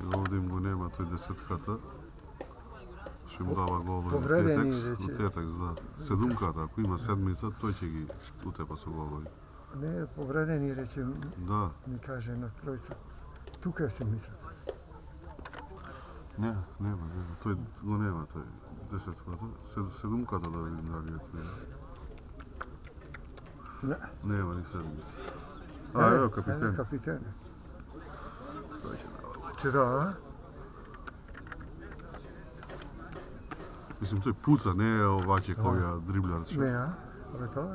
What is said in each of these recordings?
Ovdje im go nema, to je desetkata. Ще им дава голови на Повредени Тетекс, рече. на Тетекс, да. Седумката, ако има седмица, той ќе ги утепа со голови. Не, повредени рече, Да. ми каже на тројца. Тука се мислат. Не, нема. Тој го нема, тој десетката. Седумката да видим дали е тој. Не. Нема ни седмица. Ево, капитен. Капитен. Тој ќе дава. Че да, Мислим, тој пуца, не е оваќе кој дриблер. не, бе тоа,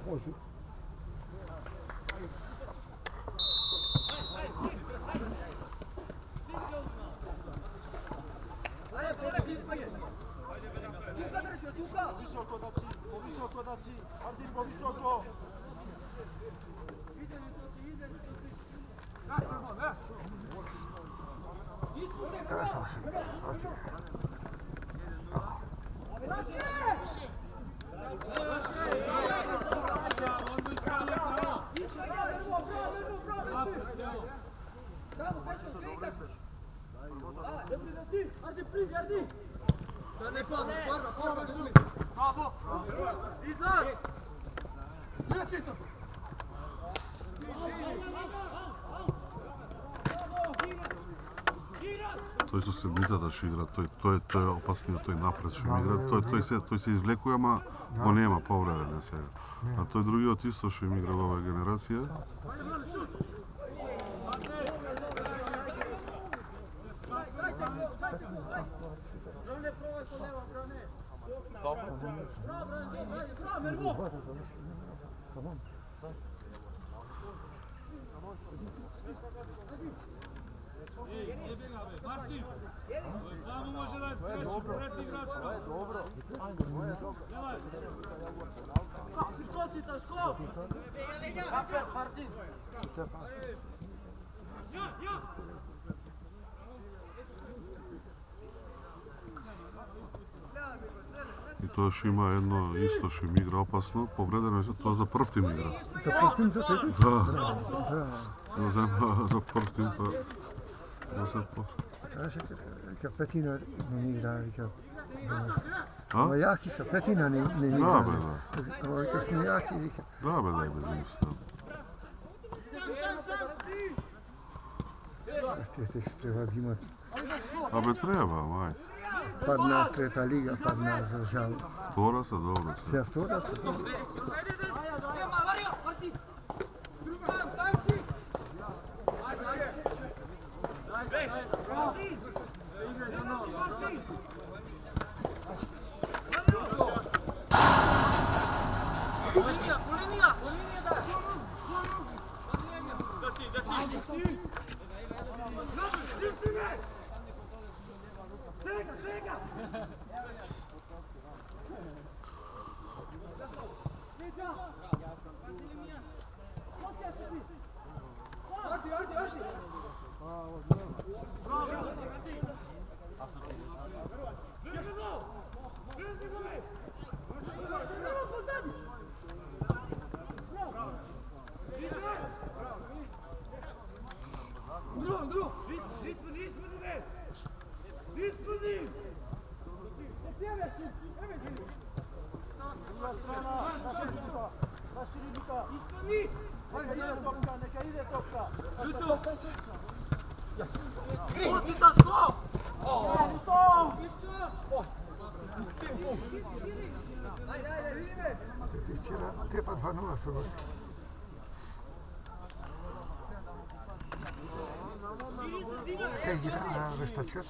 може. Povisoko da ci, Ardin povisoko. Ardi, pridi, Ardi! Da ne padne, guarda, bravo! Izlaz! Nećito! Тој со седмицата што игра, тој е опасниот, тој напред што им игра, тој се извлекува, ама го нема повреден е сега. А тој другиот исто што им игра во оваа генерација. Martin, samo može da skreši pred igračima. Dobro. Školcita, škol! Kapet, Martin! И тоа што има едно исто што им игра опасно, повредено е тоа за прв тим игра. За прв тим за тебе? Да. За прв тим па. Да се по. Kaže, Petina ne igra, vika. А? Ovo jaki sa Petina ne igra. Да, бе, да. Ovo to smo jaki, vika. Да, бе, дај без нив сам. Te treba da ima Абе треба, мај. padna treta liga, padna za žal. Втора се добро се. Сега втора са. Druga strana, na širinika. Neka ide topka. Včera 2:0 su gosti. Kaj igra na veštačkah?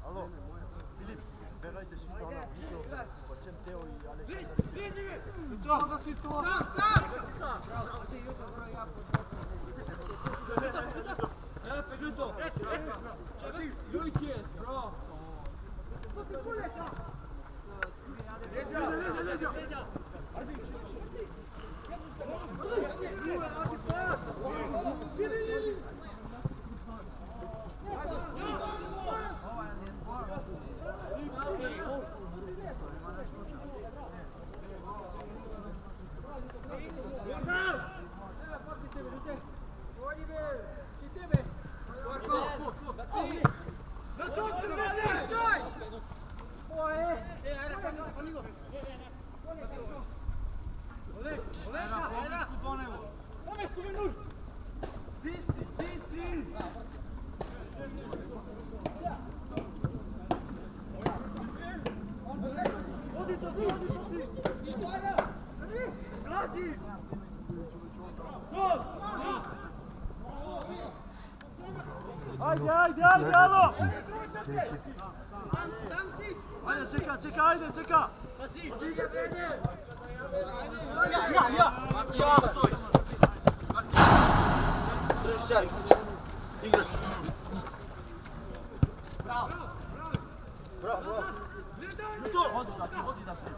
Alo, Filip, berajte svi to ono video, pa sem Teo i Aleksandar. Ajde, alo! Ajde, čeka! Ja stoj! Drži se, igrač. Bravo. Hodi da se.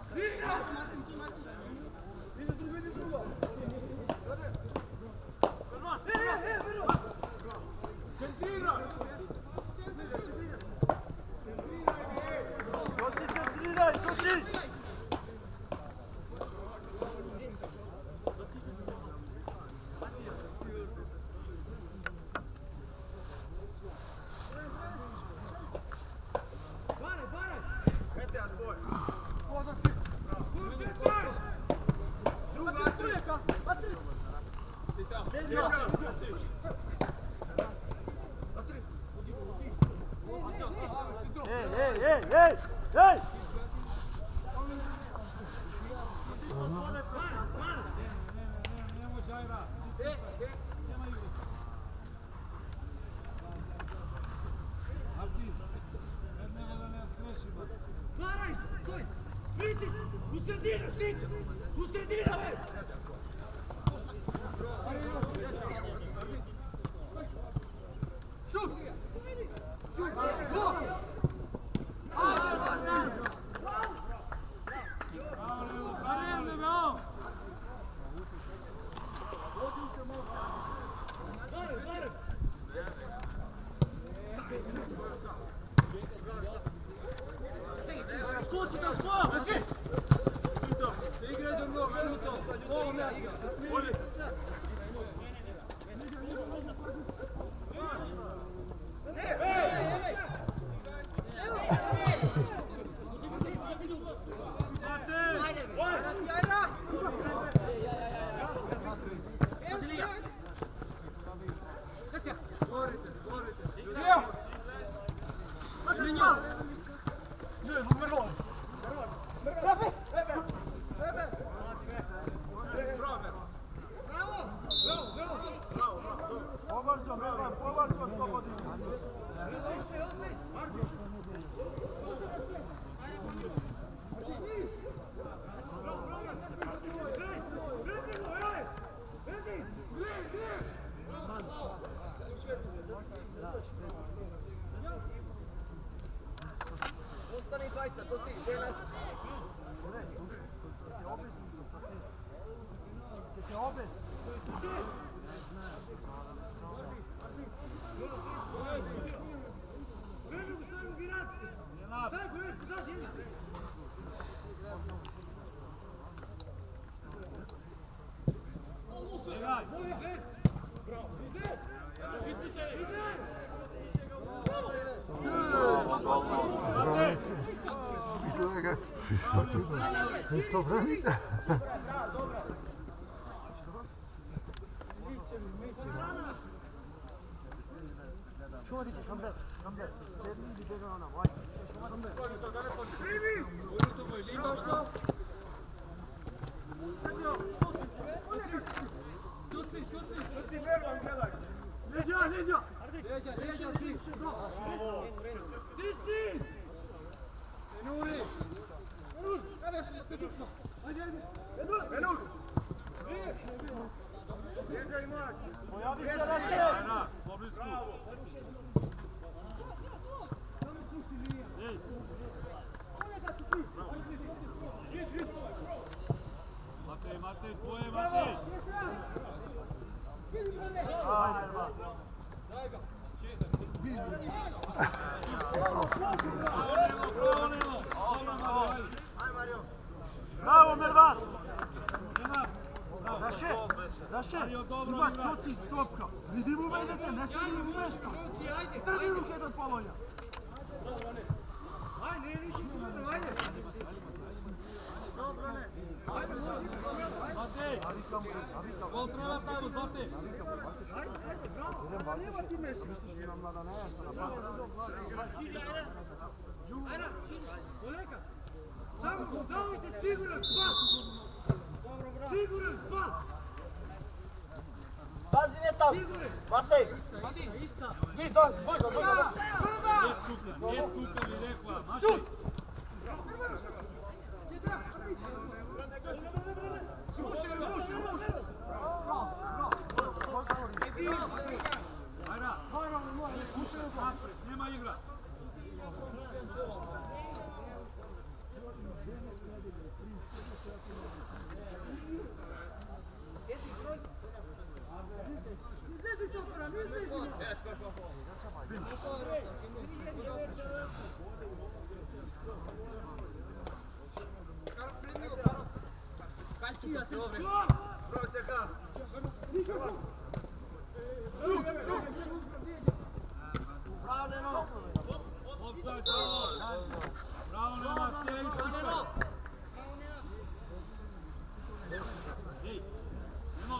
Ej! U sredinu, ej! čovjeka. Isto branite. Čuvodiće, Kamber. Sedmi ili bjega ona, vajde. Leđa! Pojavi se na šest! Matej, tvoje, Matej! Bravo, Mervan! Zaše, ima čoci, topka. Vidim uvedete, ne šalim u mesto. Trgi ruke do spalonja. Matej! Kontrola tamo, Matej! Misliš li nam nada nejasno napraviti? Samo davajte siguran pas! Siguran pas! Pazi, ne tam! Matej! Vi, doj ga! Nije kuka mi rekla, Matej! Ajra! Napred, nema igra! Offside, bravo, Nenad, cijeli skušaj! Ej, Nemo,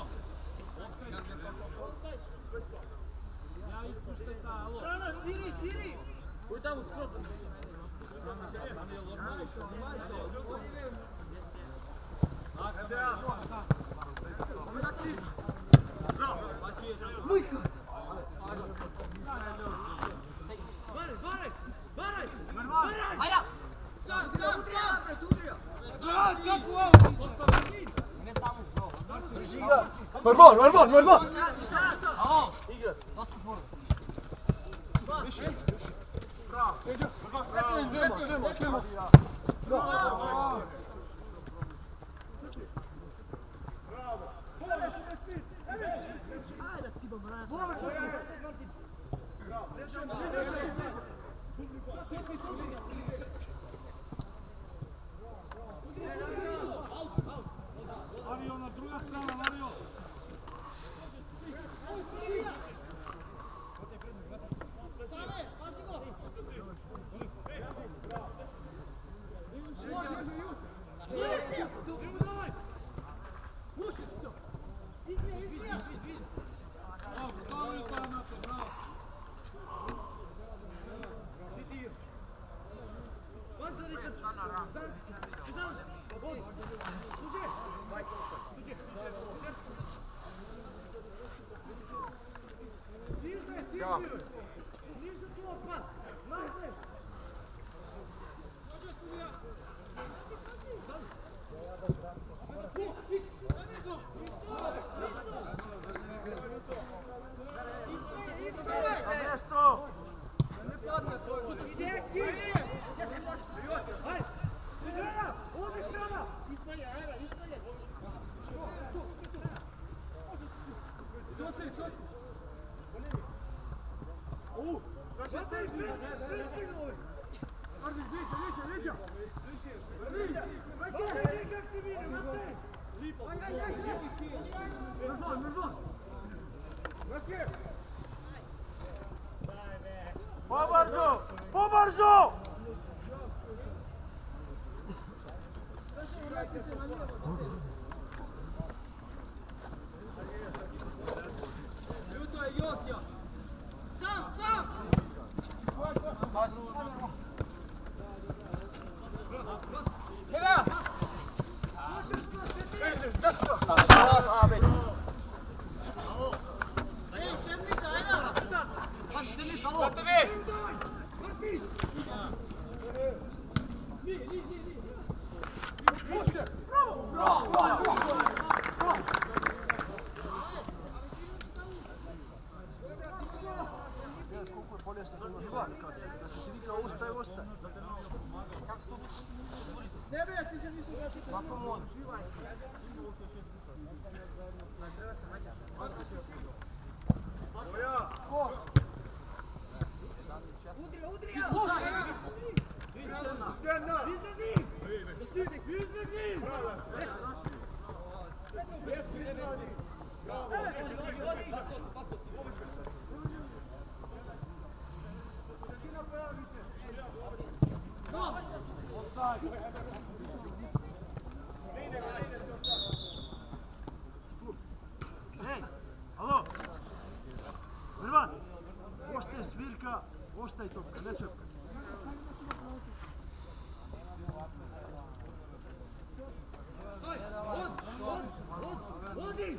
offside! Ja ispuštaj ta, alo! Strana, širi! Uj tamo, skroz! Tam je lopnović. Mervan! Igra! Mario, na druga strana, Mario! Bravo, Mate, bravo! Pobarzo! Sam! Hej, alo! Mirvan! Ostaje svirka, ostaje topka, ne čepka. Vodi!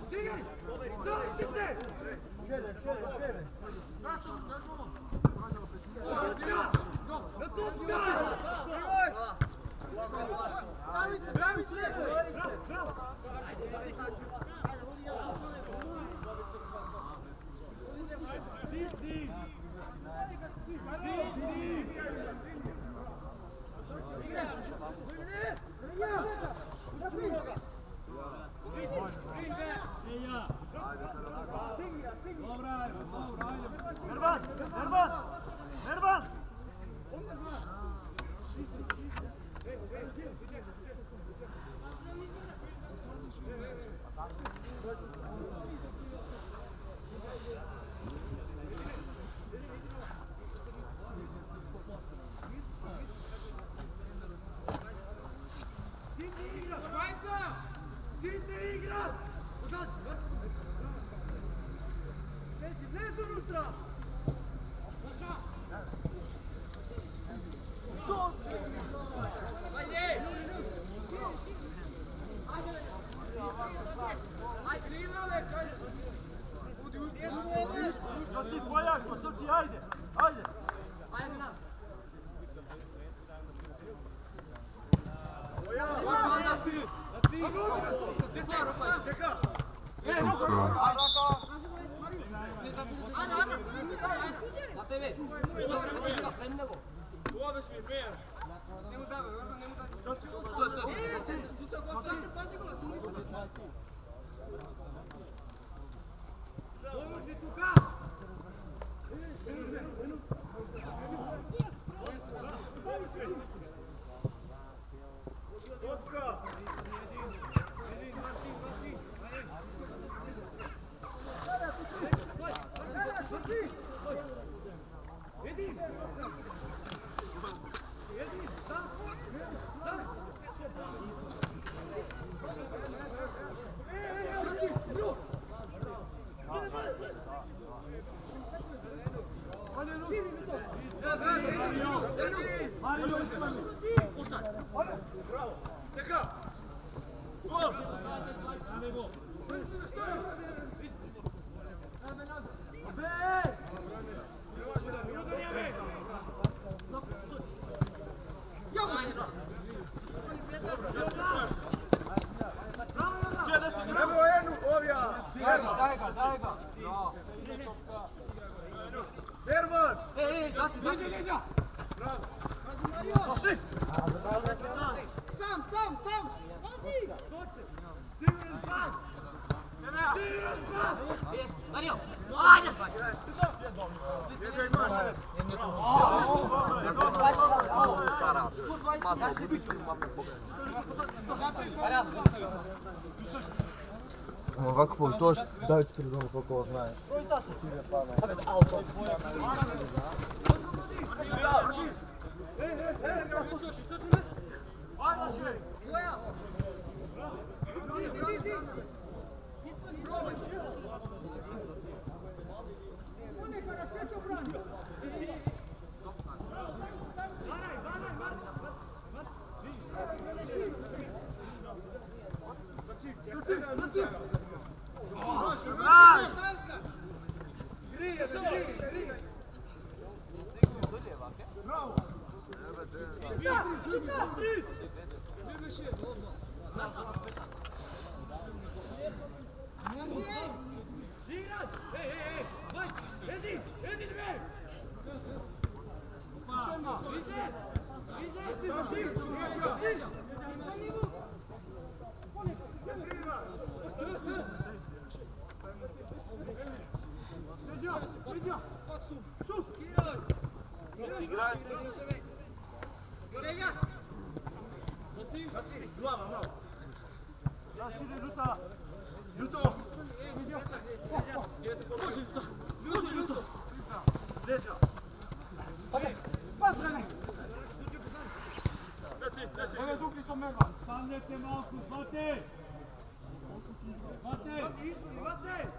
Stigaj! Zavite se! Na topka! Zavi se! Mervan! Idite igrat! Lezi unutra! Toči Bojako, toči, ajde! Ajde! Sam! Pazi! Siguran pas! Siguran pas! Mario! Ajde! Ovako to što dajte pridom koliko ovo znaje. Stanete malko, Mate! Mate!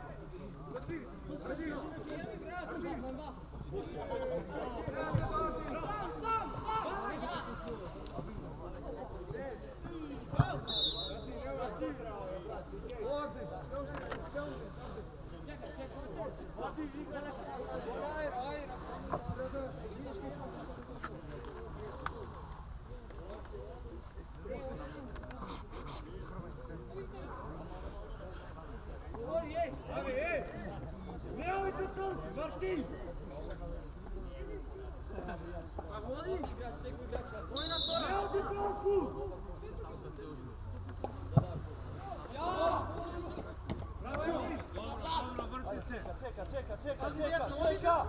Čeka!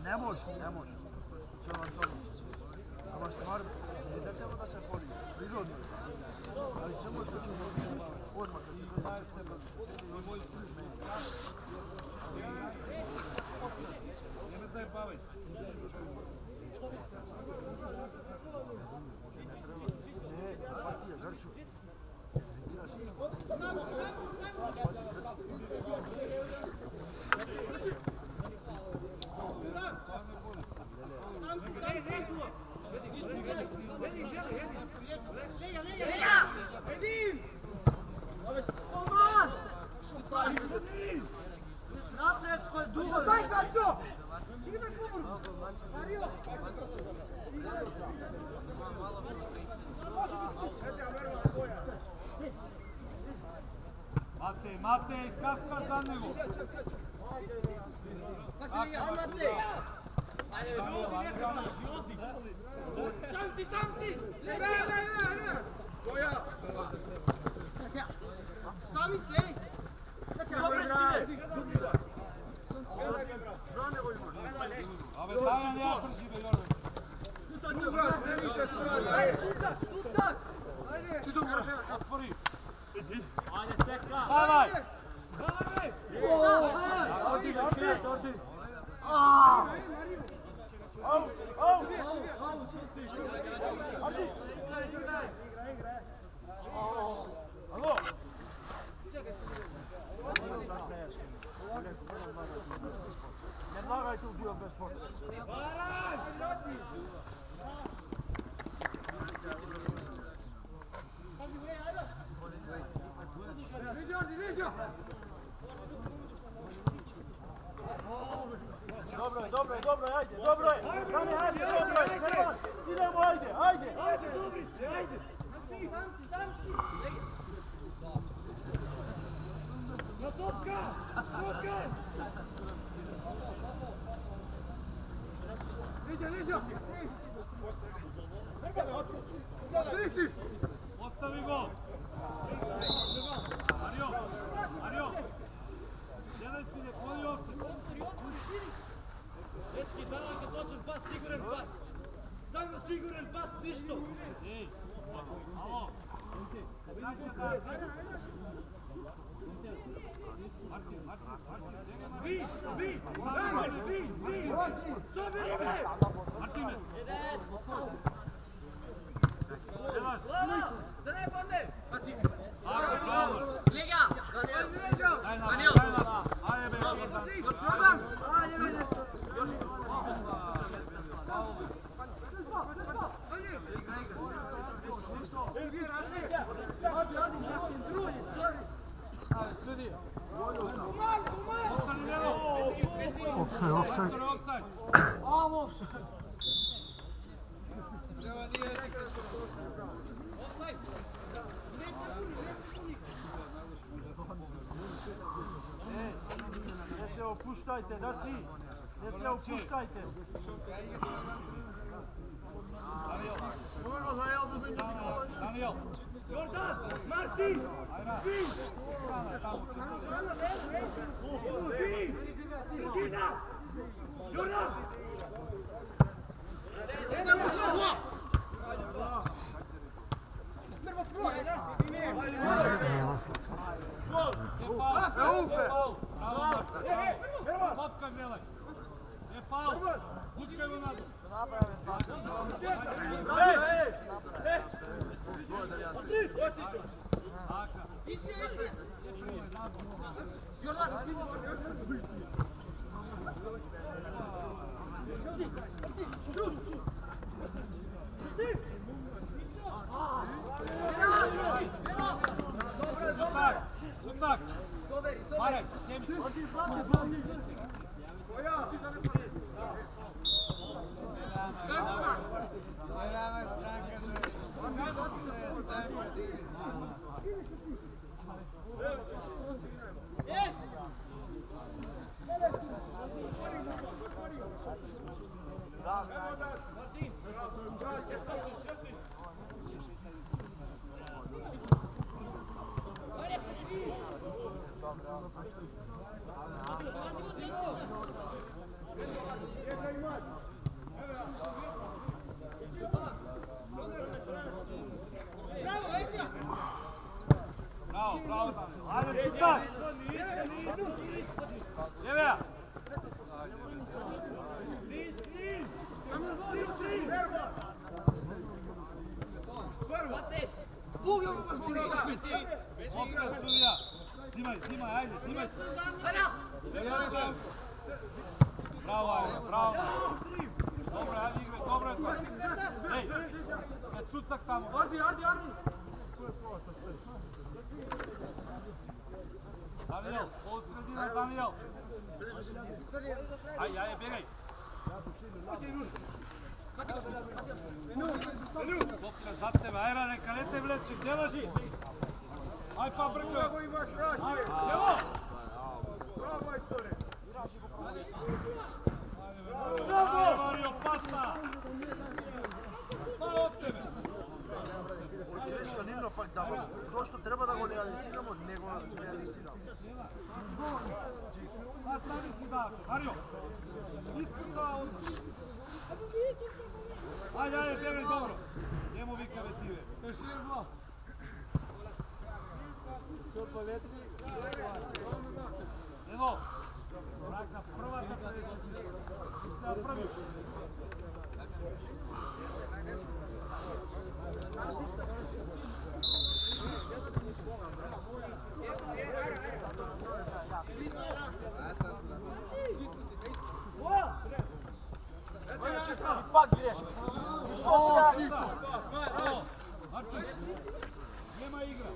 Ne može. To vam to. Ama stvar, ne treba da se poli. Prirodno. Ali čemu što ćemo odmah kad se daje treba. Ne me zajebavaj. Mate, kaska za nego. Sam si! Ne! Koja? Sami slej! Ave Dajan ja trži ga Jordan. Tucak! Otvori. Ajde, cekla. Davaj! Ordi. Alo! Ne lagajte u dio bez sporta. Dobro je, ajde, dobro je. Dani, ajde, dobro je. Idemo, ajde. Na topka! Leđa! Ostavi go. Mario. Jedan si ne poli ovdje. Dečki, dajte točan pas, siguran pas. Samo siguran pas, ništo. Ej, alo. Vi! Zaberi me! Martine! Glava! Da ne padne! Pasi! Bravo! Lega! Daniel! Ajde be, Jordan! Ajde be! Offside, offside. Ne se opuštajte, daci! Ne se opuštajte! Daniel! Jordan! Martin! Vi! Vi! Sredina! Jordan! Lopka grelaj! Je faul! Gutkaj go nazad! Kucak! Marek, sjemi! Bravo, bravo! Ajde, kucak! Jevija! Opet studija! Zimaj, ajde, zimaj! Bravo, ajde, bravo! Dobro, ajde igre, dobro je to! Ej, kad cucak tamo! Daniel, pol sredina, Daniel! Ajde, bjegaj! Lopka za tebe, ajde, neka ne te vleči, gdje laži? Aj pa brko! Bravo imaš, Raši! Evo! Bravo, Ajtore! Ajde, Mario, pasa! Pa od tebe! Greška Nino, pa to što treba da go realiziramo, nego realiziramo. Pa stavi si da, Mario! Ispuca od... Ajde, bjegaj dobro! Njemu vika vetive. Evo! Raka prva da te prvi. Ipak greška. Išao se. Evo, Martin, nema igra.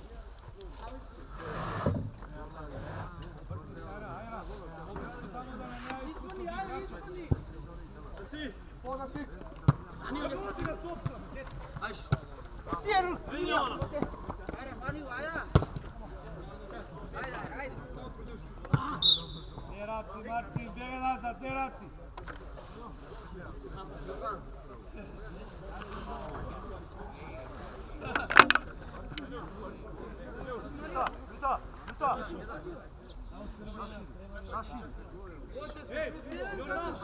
Ne raci, Martin, bjegaj nazad, ne raci. Raši! Ej, Jordan!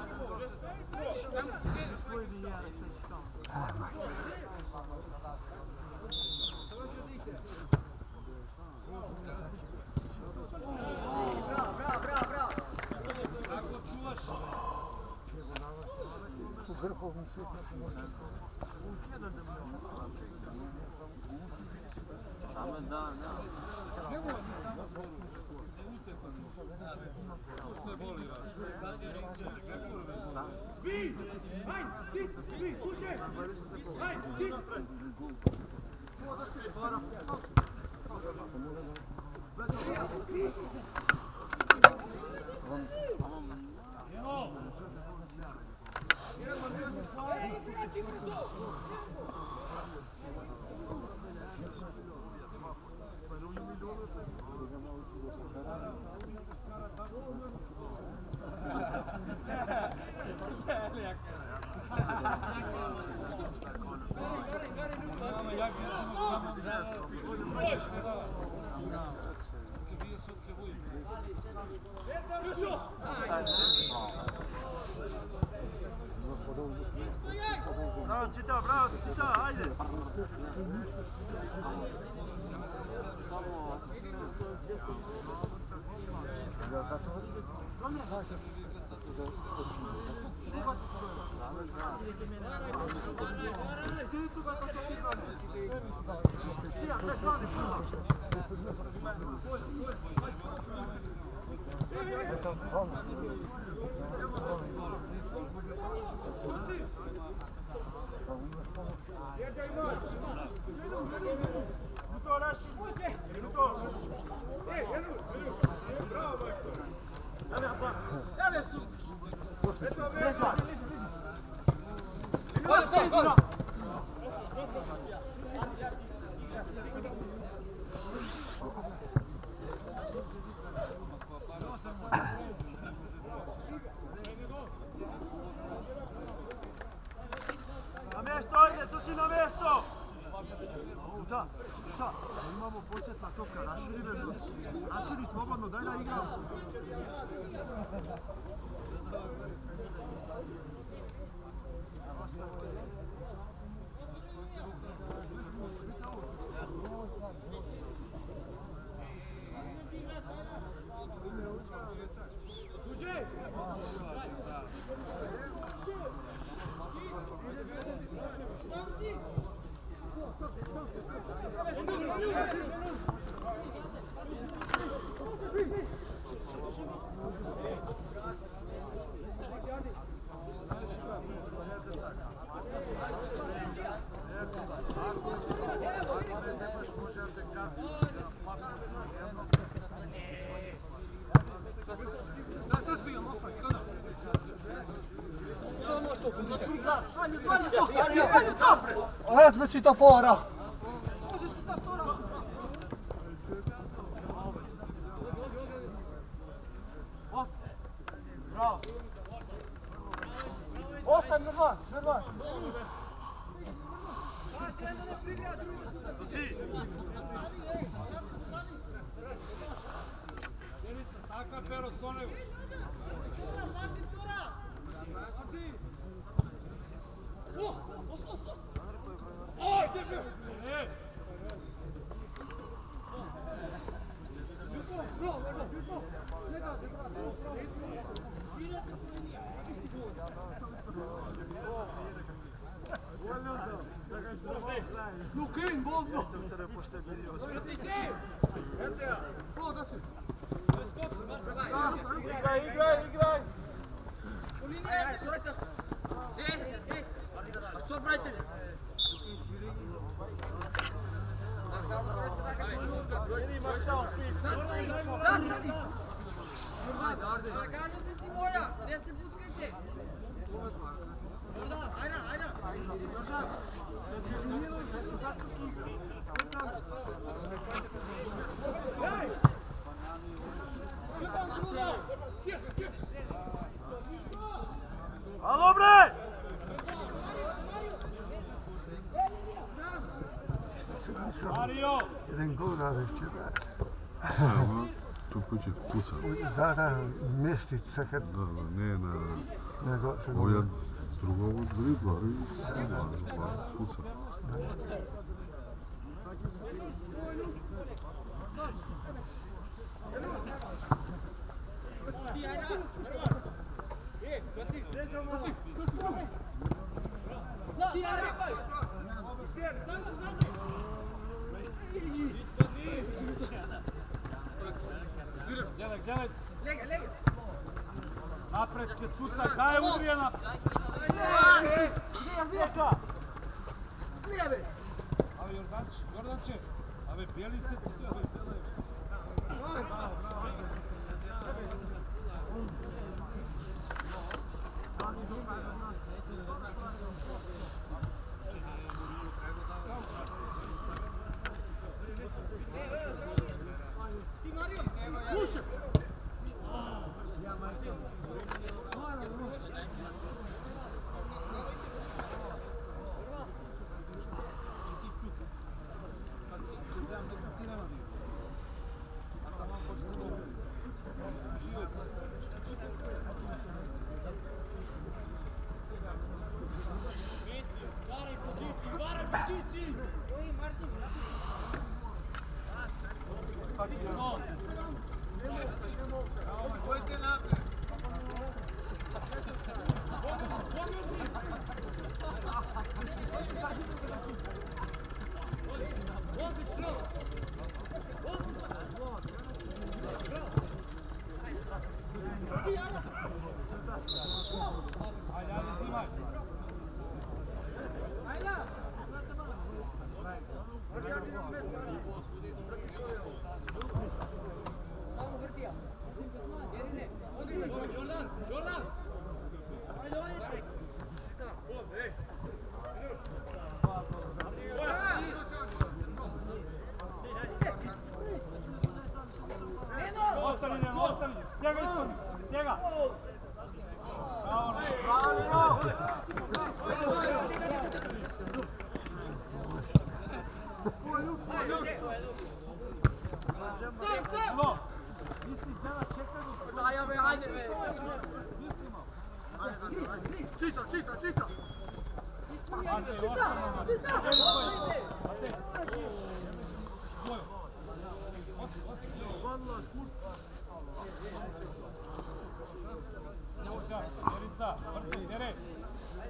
Bravo, Cita, ajde! Na mjesto, ajde, tu si na mjesto! Da, imamo početna toka, raširi slobodno, daj da igramo. Razmeci topora! Bravo! Ostań, Nervan! Tuci! Taka Pero Sonev. Lukin, bolno! Igraj! Što pravite? Zastani! Zagađate si moja, gdje se putkajte? Ajde! Alo bre! Mario! Jeden gol dali včera. Tu kuće kuca. Da, mjestica kad... Da, ne na... Nego se Ovo je drugo dribla, kuca. Gledaj, gledaj. Lega, lega. Napred, Kecucak, daj udrije napred. Ali Jordanče, ave bijeli se ti.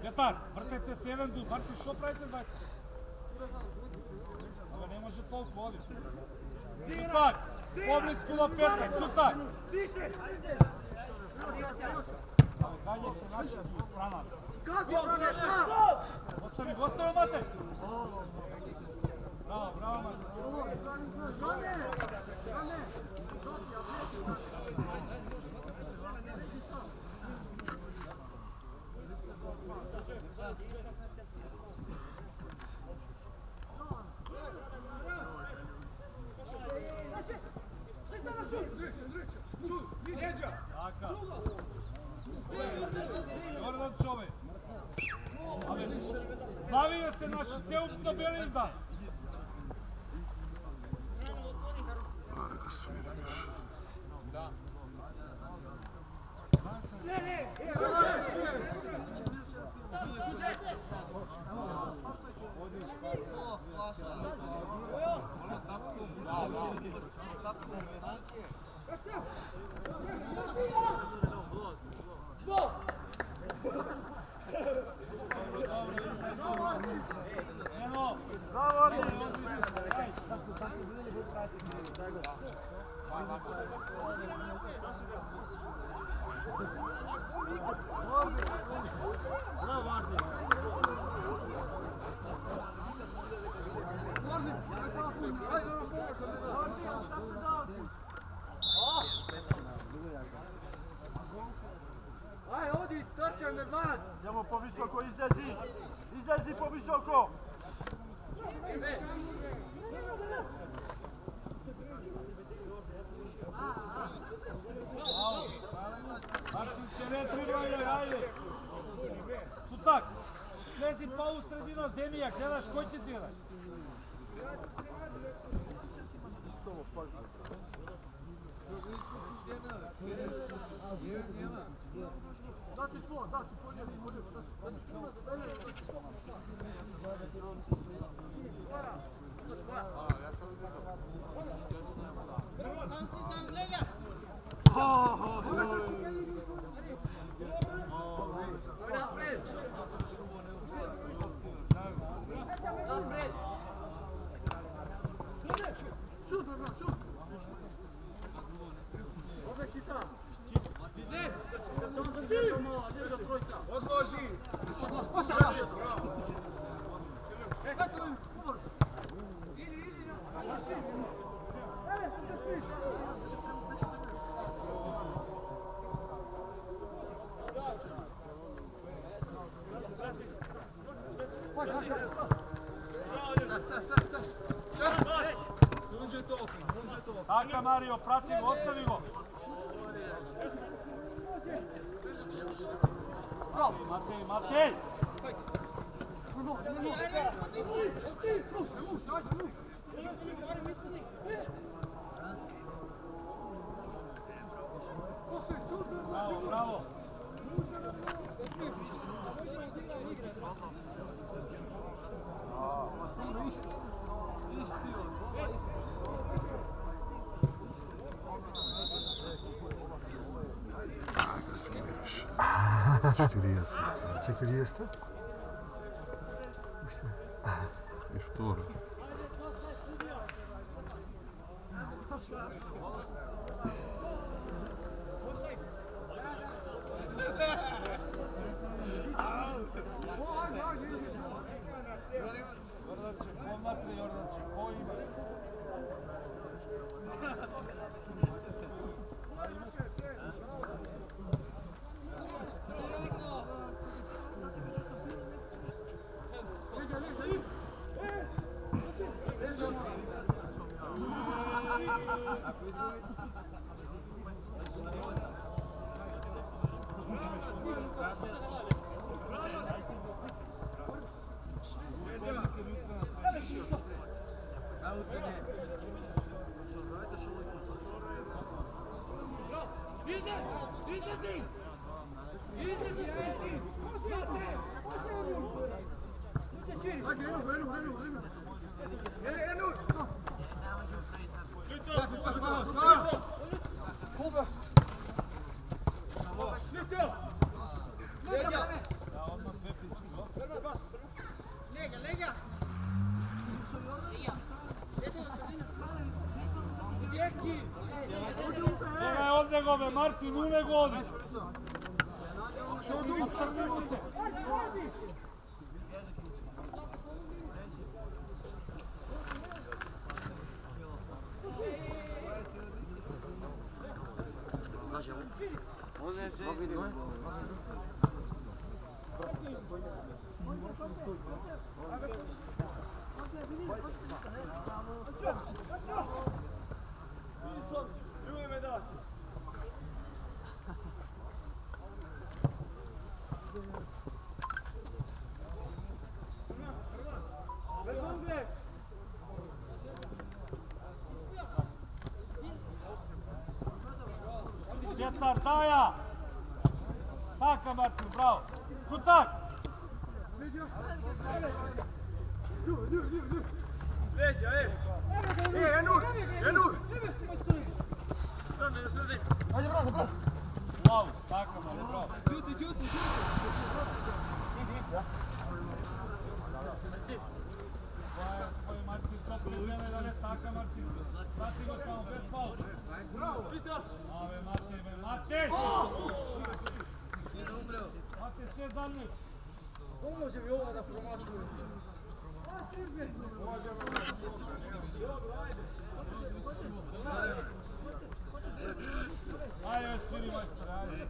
Vjetar, vrtajte se jedan dug, Martin, što pravite 20? Ove ne može toliko ovdje. Cucak, poblisku do petka, Cucak! Ali galjete naše strana. Ostavi, Matej! Bravo, bravo, Matej. Jordan čovjek. Bavio se naš ceupno Belinda. Neka svirim još. Aj, odi, trčaj med van! Idemo po visoko, izlezi po visoko! Martin će ne treba, ajde! Cucak, slezi pa u sredinu zemlja, gledaš koji će ti daj? Daci tvoj, daci, podijeli, Sam si sam lega. Taka Mario, prati go, ostavi go. Matej! Bravo, bravo! Ajde, skriješ. 40. 40. I втора. Čekaj ovdje gobe, Martin, uvek godi. Vjetar, Taja! Taka, Martin, bravo! Kucak! Bravo, taka, Martin, bravo! Tvoj Martin, to pripreme da ne taka, Martin. Prati go samo bez faula. Ave, Matej, Matej! Matej, sve dalje! Pomože mi ovo da promašujem. Ajde, sviri majstore, ajde.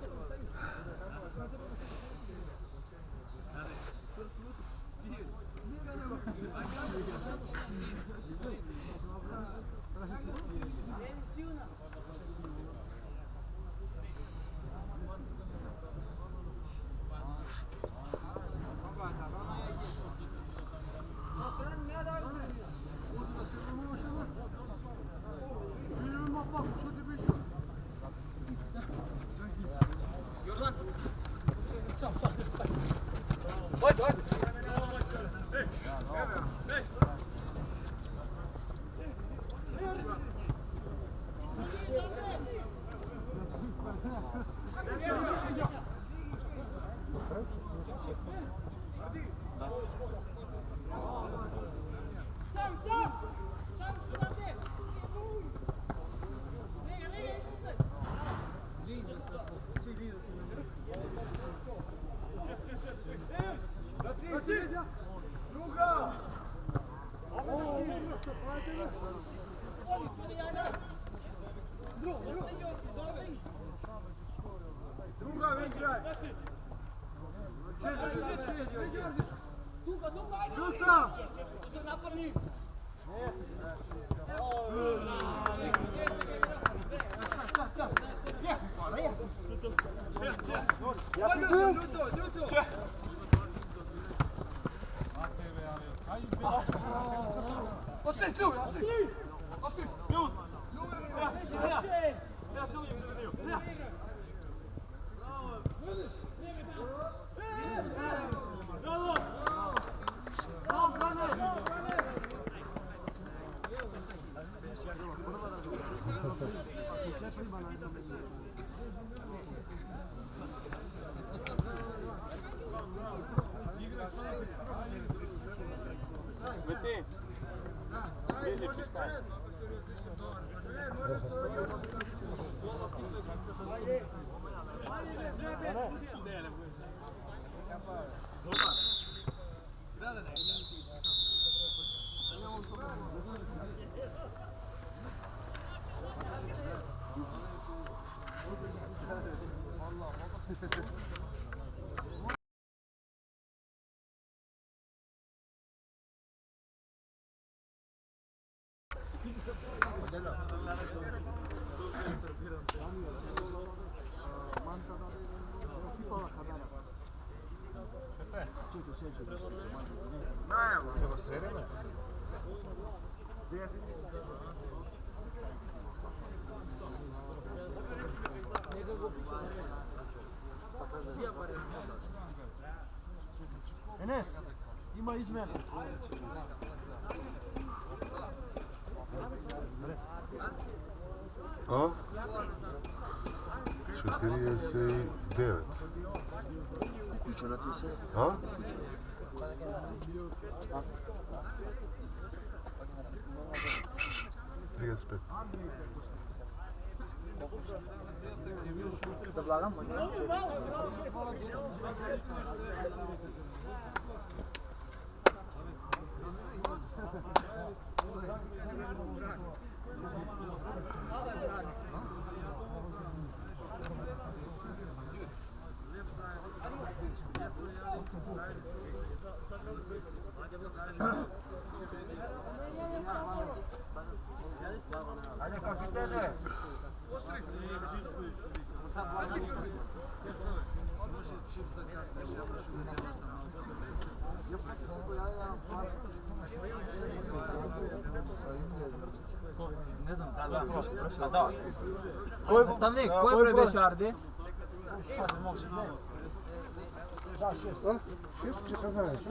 Druga, Enes, ima izmjena. A? 49. A? Trideset. Ajde kapitene. Ne znam, da. Nastavnik, koji broj beše Arde? Da, 6. 14.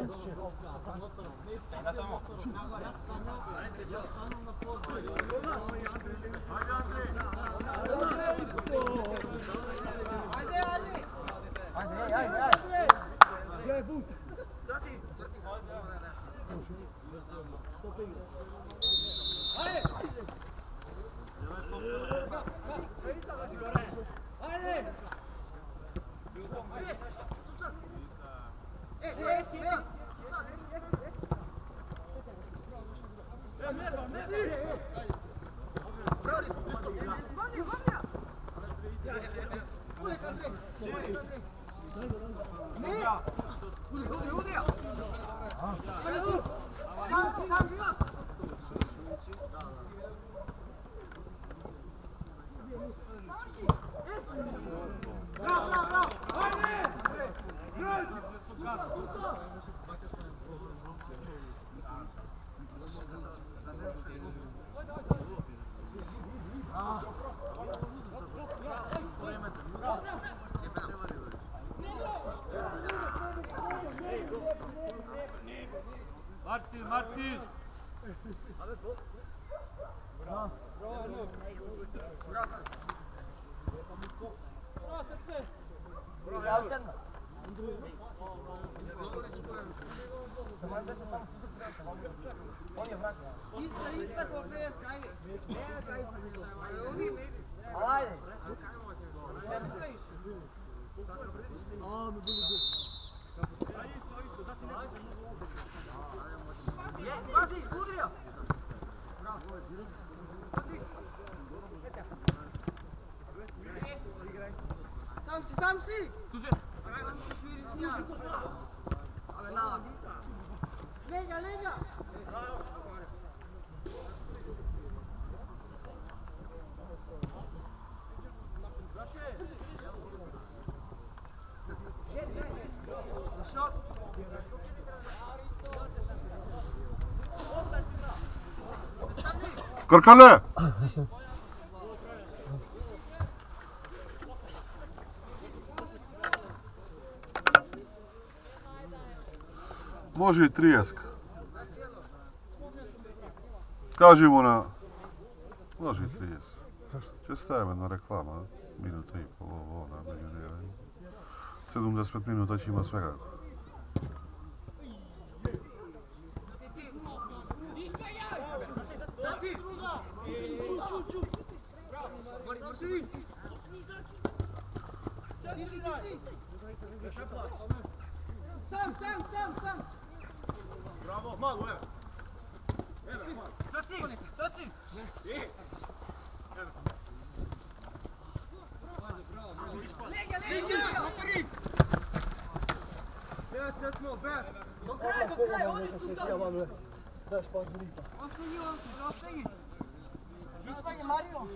Martin! Ista konferenska, ajde. Ajde. Sam si! Tuže. Lega, Leđa, leđa! Krkane! Može i 30. Kaži mu na... Može i 30. Če stavimo na reklama, minuta i pol, ovo, na milioniranje. 70 minuta će ima svega. Sam! Bravo, malo, evo. Trci! Leđa! Do kraja, oni tu tamo! Ostani! Ispanje, Mario!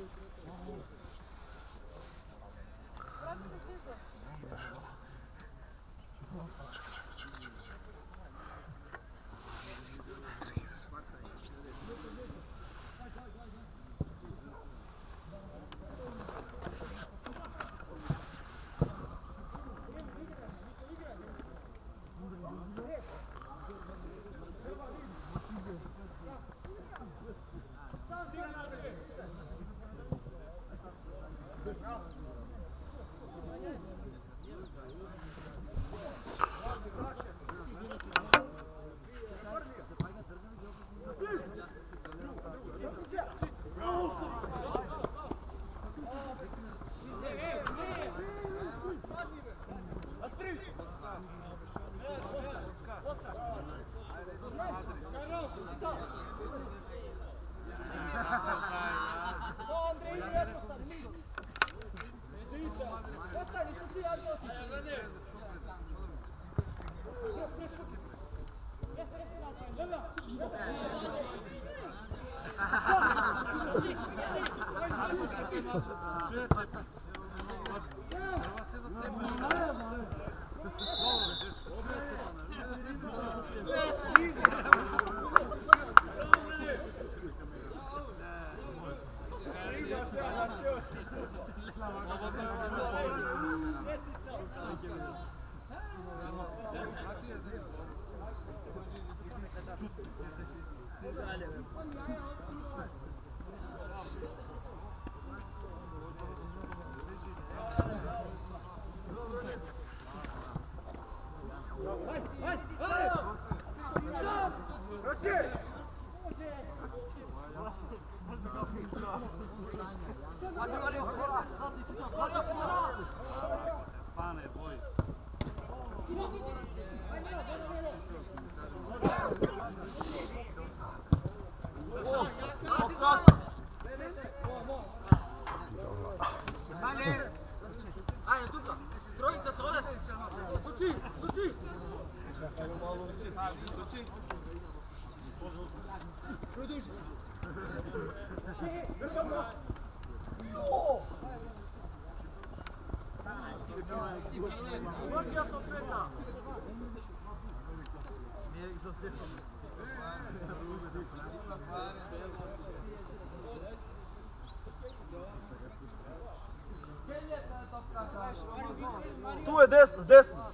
Tu je desno, desno.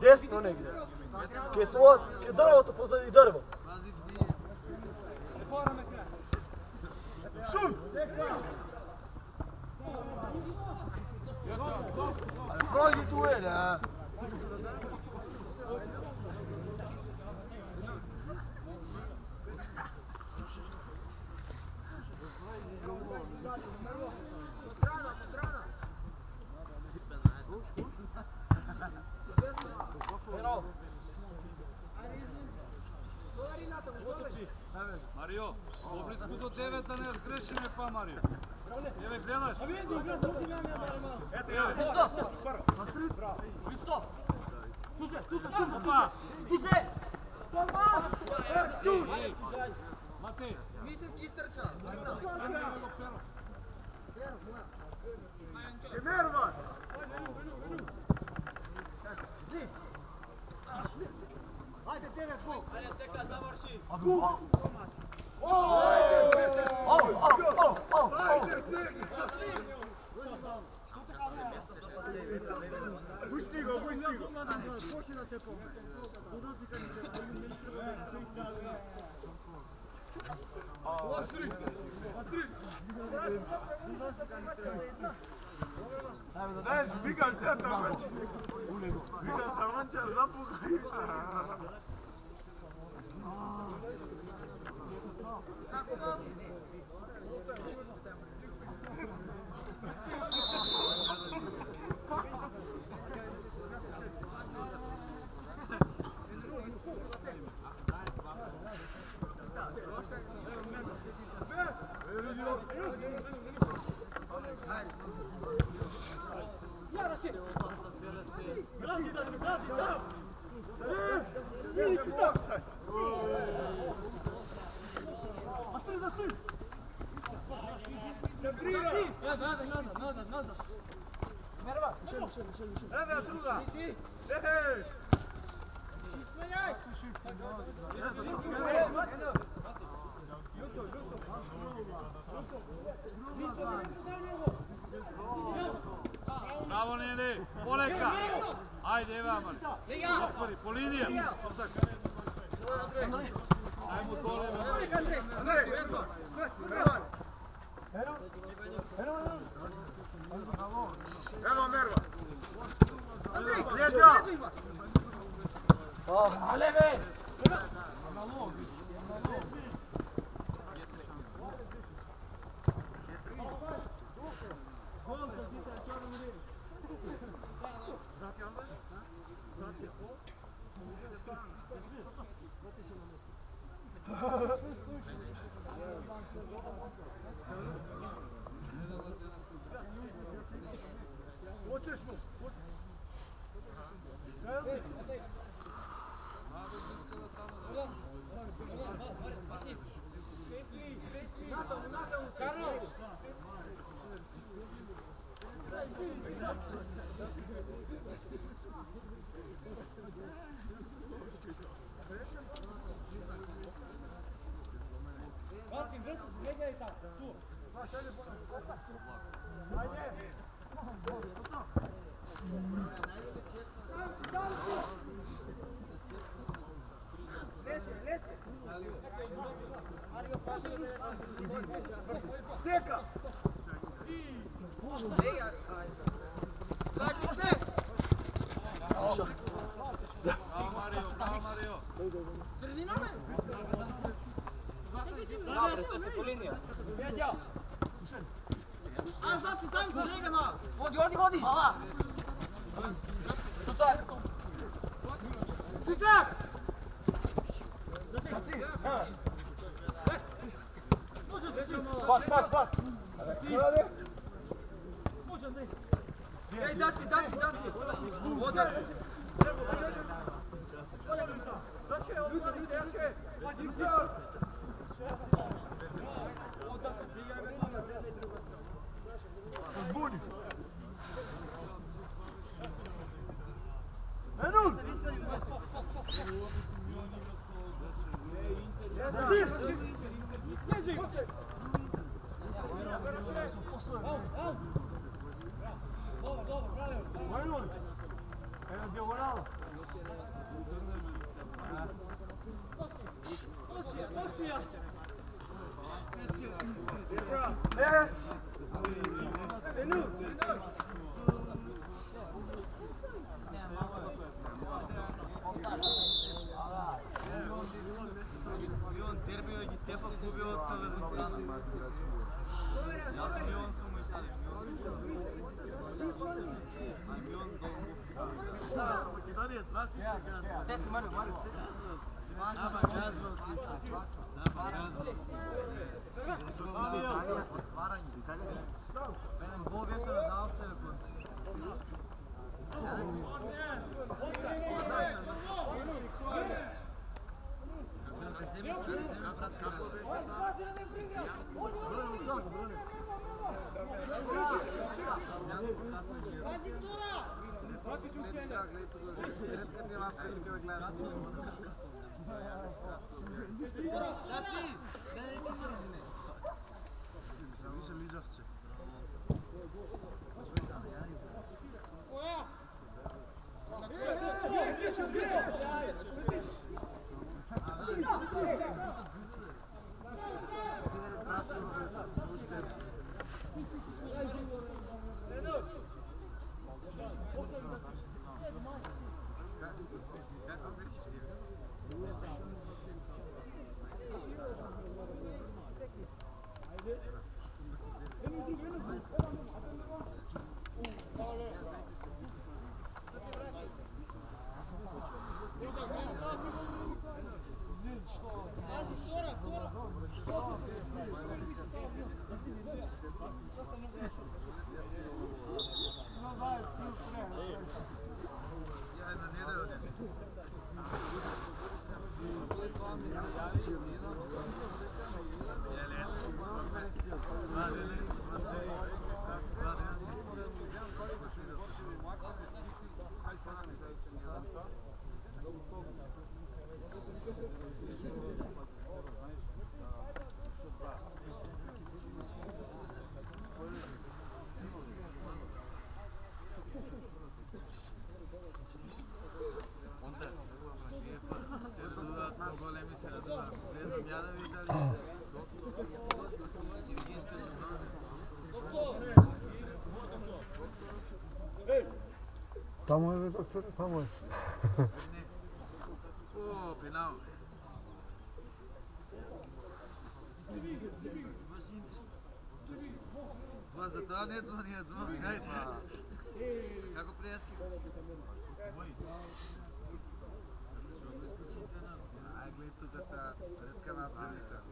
Desno negdje. Kje drvo to pozadi drvo. Šum! Projdi tu je, ne? Mario, oblizku do 9 da ne razgreši me pa Mario. Jeve, gledaš? Kristo! Tu se! Mislim ti istrča. Mervan! Hajde, 9-2. Ajde, ceka, završi. Pusti go, pusti go! Знаешь, двигайся там. Двигайся там, запугай. Назад. Evo druga! Bravo Nene, poleka! Ajde Evan, otvori, po linija! Ajmo to Evo Merva! Ljeđa! Teka! Bravo Mario! Sredina me! A sad se sam se negama! Vodi! Hvala! Sucak! Pat! Ej, daci! Voda! Zbuni! Enul! Zemlja Više ližavce. Tamo je doktor, tamo je. O, penal. Zvon za to, ne zvoni, hajde. Kako prijatki? Aj, gled tu da ta redkava prilika.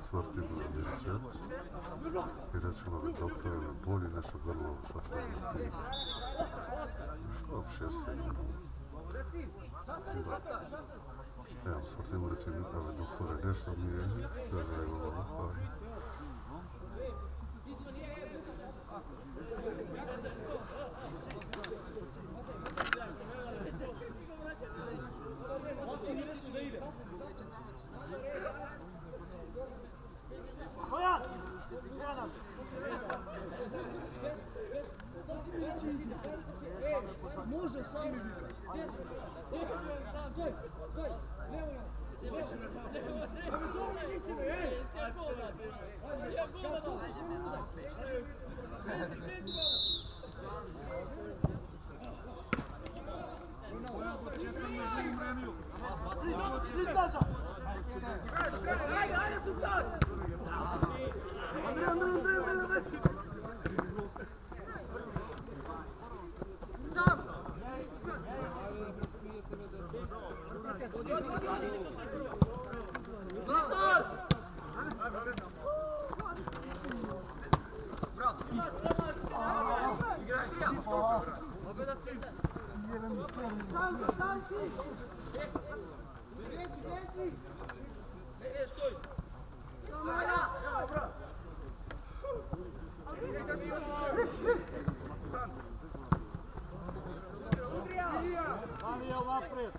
Sorti medicina i recimo da doktor je bolji nešto grlo što uopće se evo sortimo recimo ove doktore nešto mi je sve zajedno Može Daniel naprijed.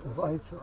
Dvajica.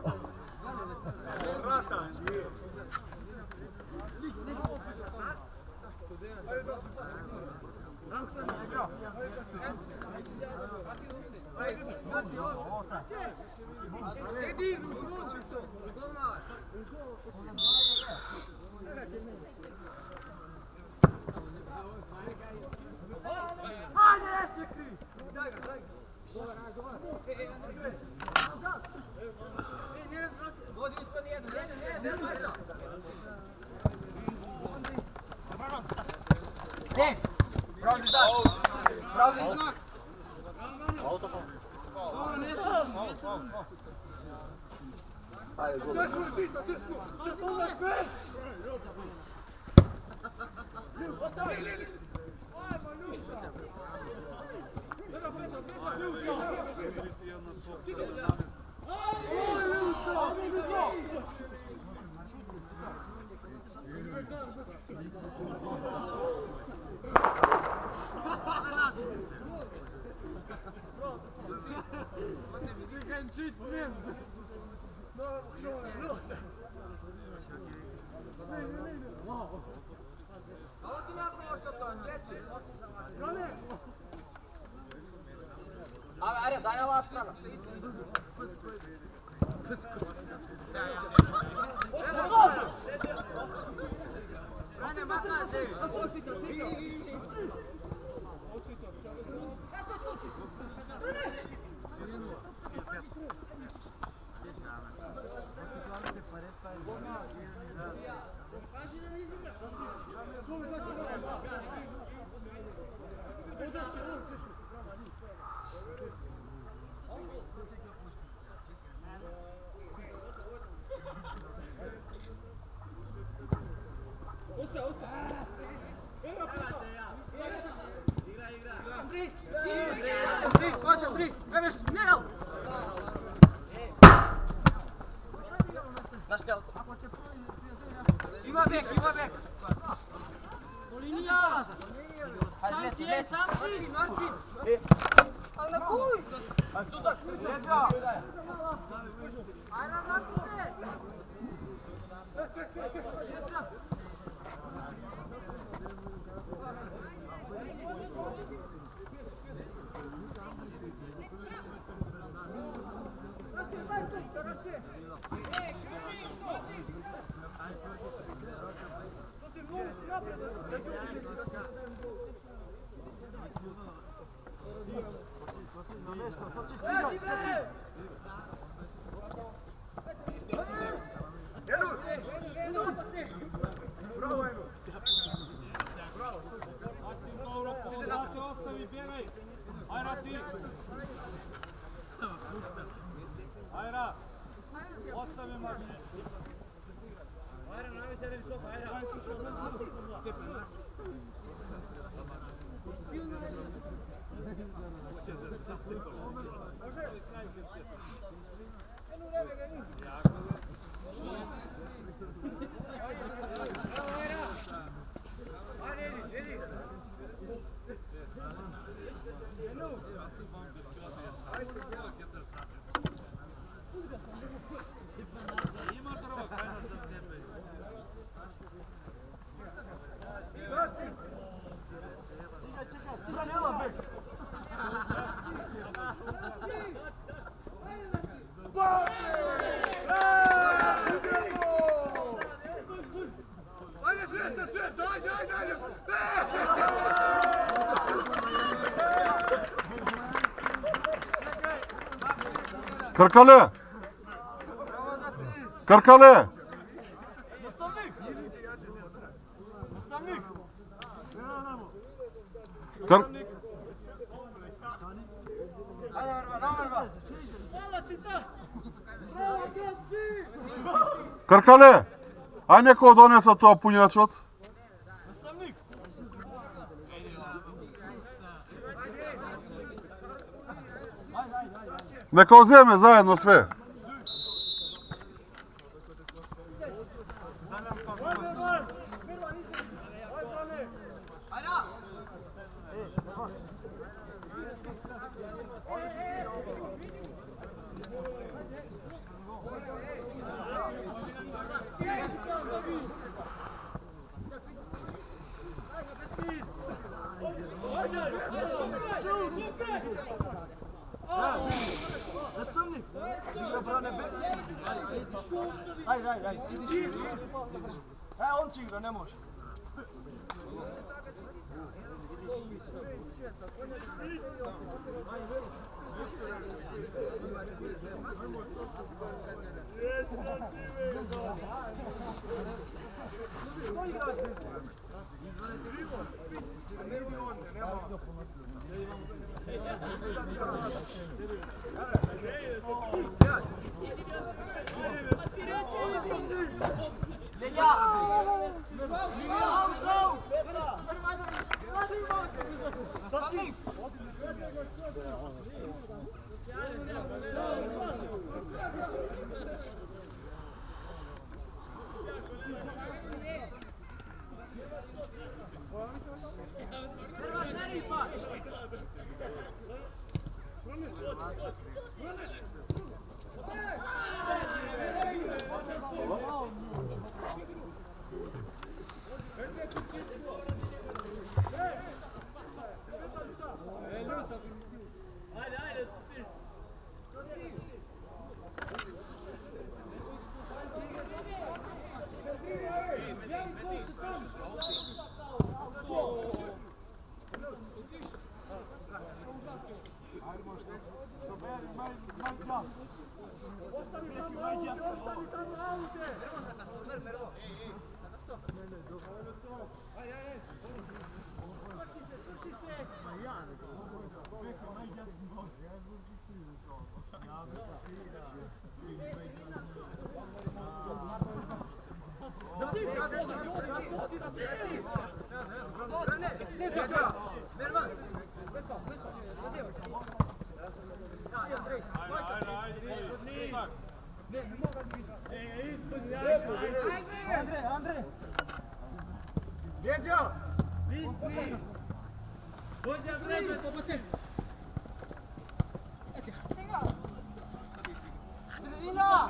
Pravi znak. Dobro, ne sam. Ajde, daj ova strana. Ima bek. Sam si. Ali na kuj. Ajde na se. ti. Ajra, ostavi Martin. Ajra, najveća je visoka, ajra. Krkale! Krkale! Nastavnik! Krkale! Aj neko donesa to punjačot. Nastavnik! Neka uzeme zajedno sve. Nastavnik! Ajde, idi. On će igra, ne može. Andrej! Bjeđo! Dođi Andrej, pomoći! Sredina!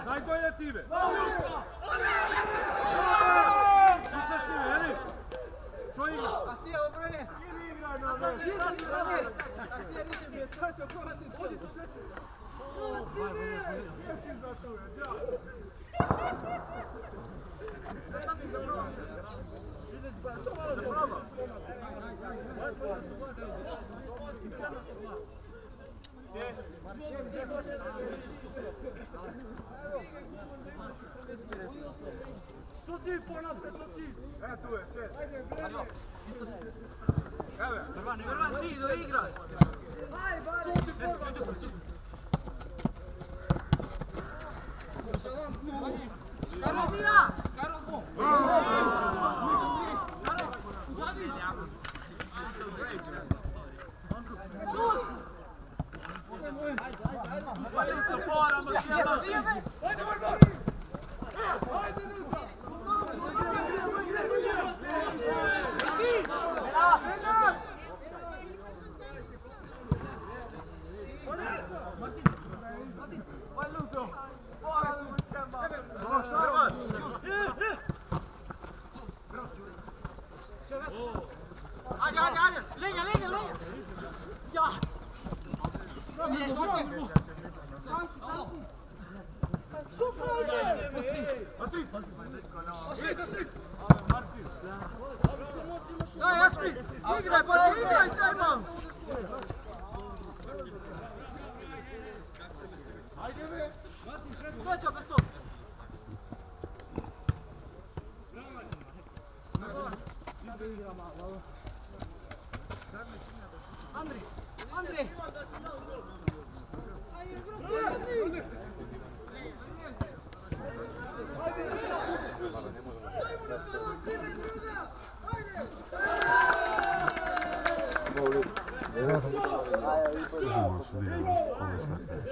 Daj dojde time! Pišeš time, jeli? Što igra? Asija, obrane! Suci, ponos se, suci! E, tu je, sve. Prva ti doigraj! Ajde, linja, linja, linja. Ja. Daj, Astrid! Igraj, pa ti igraj, taj mam! Dođa, bez toga! Andrej! Andrej! Možemo se igrati bez pomesaka.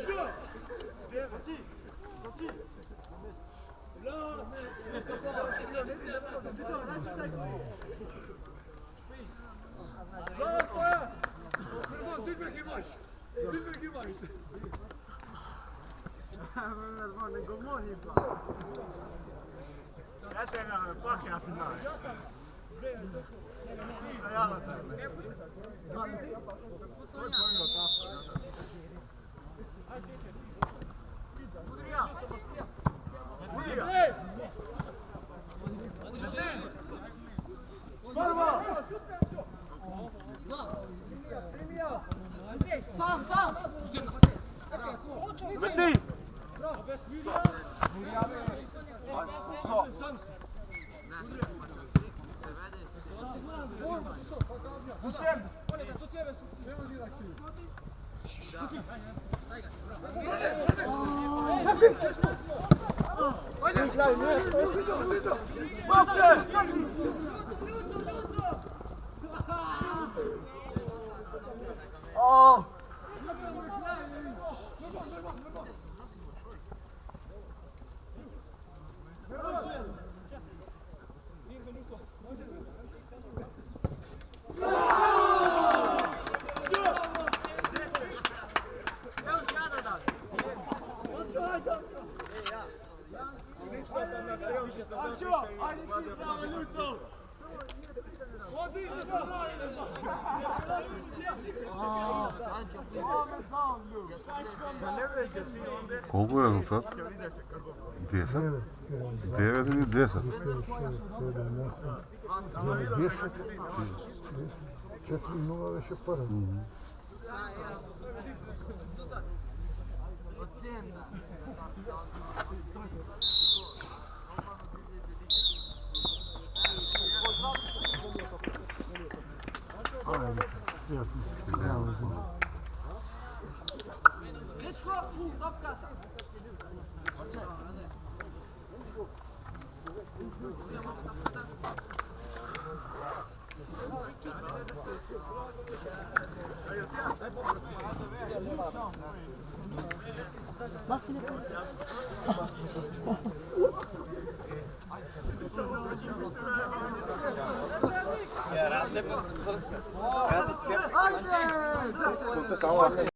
Sam, sam! Meti! Oh! Koliko je rezultat? 10? 9 ili 10? 10, 4-0 беше първи. Dečko, topkata. Ajde!